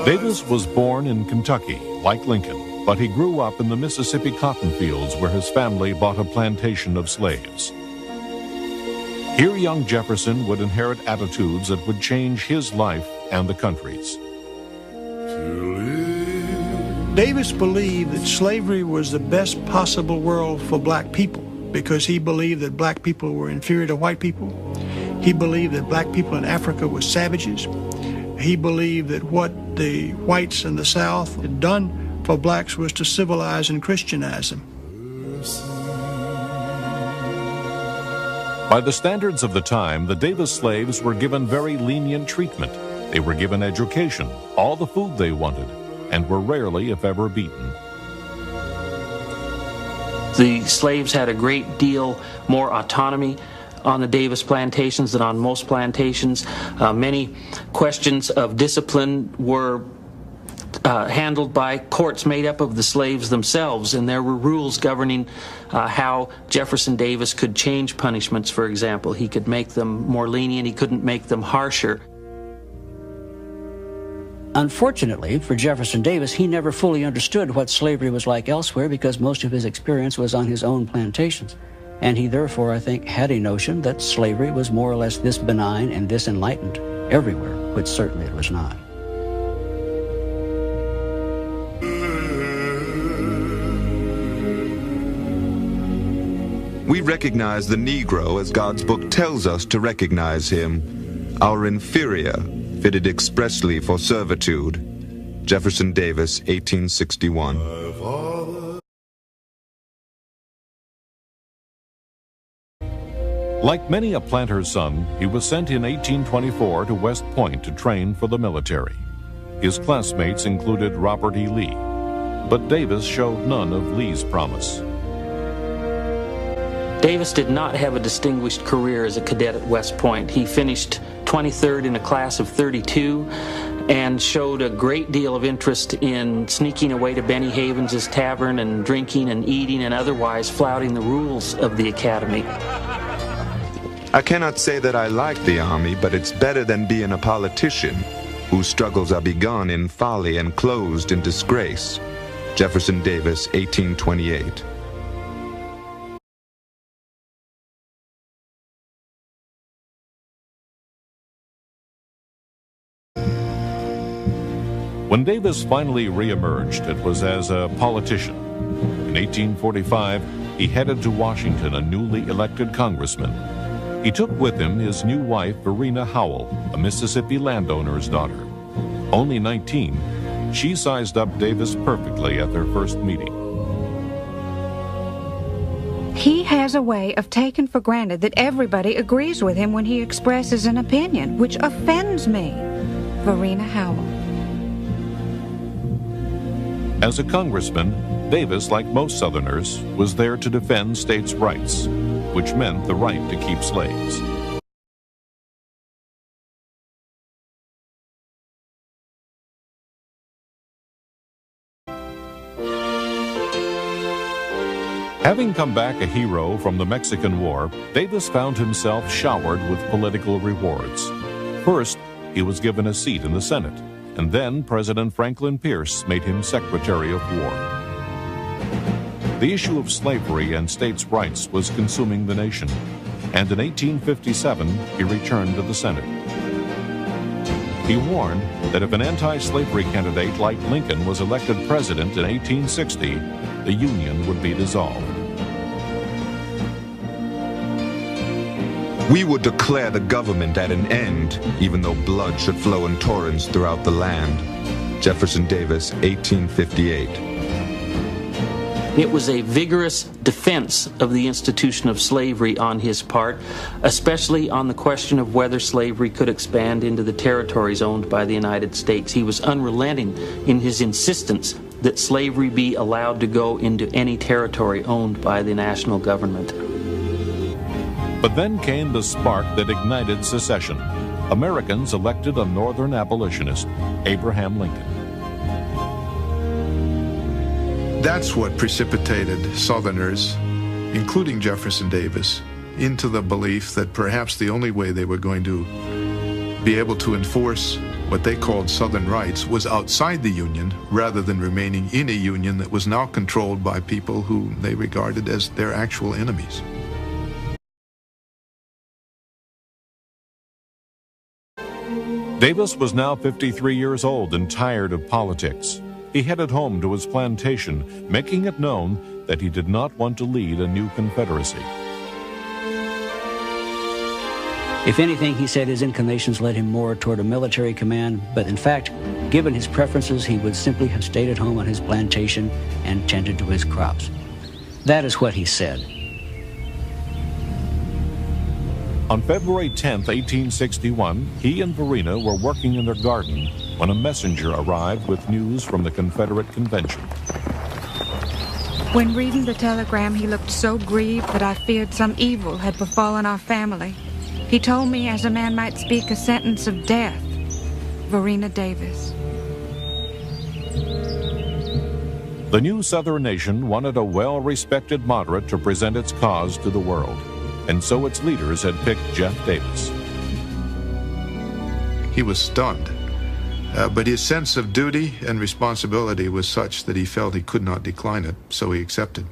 Davis was born in Kentucky, like Lincoln, but he grew up in the Mississippi cotton fields where his family bought a plantation of slaves. Here, young Jefferson would inherit attitudes that would change his life and the country's. Davis believed that slavery was the best possible world for black people because he believed that black people were inferior to white people. He believed that black people in Africa were savages. He believed that what the whites in the South had done for blacks was to civilize and Christianize them. By the standards of the time, the Davis slaves were given very lenient treatment. They were given education, all the food they wanted, and were rarely, if ever, beaten. The slaves had a great deal more autonomy on the Davis plantations than on most plantations. Many questions of discipline were handled by courts made up of the slaves themselves, and there were rules governing how Jefferson Davis could change punishments, for example. He could make them more lenient, he couldn't make them harsher. Unfortunately for Jefferson Davis, he never fully understood what slavery was like elsewhere because most of his experience was on his own plantations. And he therefore, I think, had a notion that slavery was more or less this benign and this enlightened everywhere, which certainly it was not. We recognize the Negro as God's book tells us to recognize him, our inferior, fitted expressly for servitude. Jefferson Davis, 1861. Like many a planter's son, he was sent in 1824 to West Point to train for the military. His classmates included Robert E. Lee, but Davis showed none of Lee's promise. Davis did not have a distinguished career as a cadet at West Point. He finished 23rd in a class of 32 and showed a great deal of interest in sneaking away to Benny Havens's tavern and drinking and eating and otherwise flouting the rules of the academy. I cannot say that I like the Army, but it's better than being a politician whose struggles are begun in folly and closed in disgrace. Jefferson Davis, 1828. When Davis finally reemerged, it was as a politician. In 1845, he headed to Washington, a newly elected congressman. He took with him his new wife, Verena Howell, a Mississippi landowner's daughter. Only 19, she sized up Davis perfectly at their first meeting. He has a way of taking for granted that everybody agrees with him when he expresses an opinion, which offends me. Verena Howell. As a congressman, Davis, like most Southerners, was there to defend states' rights, which meant the right to keep slaves. Having come back a hero from the Mexican War, Davis found himself showered with political rewards. First, he was given a seat in the Senate, and then President Franklin Pierce made him Secretary of War. The issue of slavery and states' rights was consuming the nation, and in 1857 he returned to the Senate. He warned that if an anti-slavery candidate like Lincoln was elected president in 1860, the Union would be dissolved. We would declare the government at an end, even though blood should flow in torrents throughout the land. Jefferson Davis, 1858. It was a vigorous defense of the institution of slavery on his part, especially on the question of whether slavery could expand into the territories owned by the United States. He was unrelenting in his insistence that slavery be allowed to go into any territory owned by the national government. But then came the spark that ignited secession. Americans elected a Northern abolitionist, Abraham Lincoln. That's what precipitated Southerners, including Jefferson Davis, into the belief that perhaps the only way they were going to be able to enforce what they called Southern rights, was outside the Union rather than remaining in a Union that was now controlled by people who they regarded as their actual enemies. Davis was now 53 years old and tired of politics. He headed home to his plantation, making it known that he did not want to lead a new Confederacy. If anything, he said his inclinations led him more toward a military command, but in fact, given his preferences, he would simply have stayed at home on his plantation and tended to his crops. That is what he said. On February 10, 1861, he and Verena were working in their garden when a messenger arrived with news from the Confederate Convention. When reading the telegram, he looked so grieved that I feared some evil had befallen our family. He told me as a man might speak a sentence of death. Verena Davis. The new Southern nation wanted a well-respected moderate to present its cause to the world, and so its leaders had picked Jeff Davis. He was stunned, but his sense of duty and responsibility was such that he felt he could not decline it, so he accepted.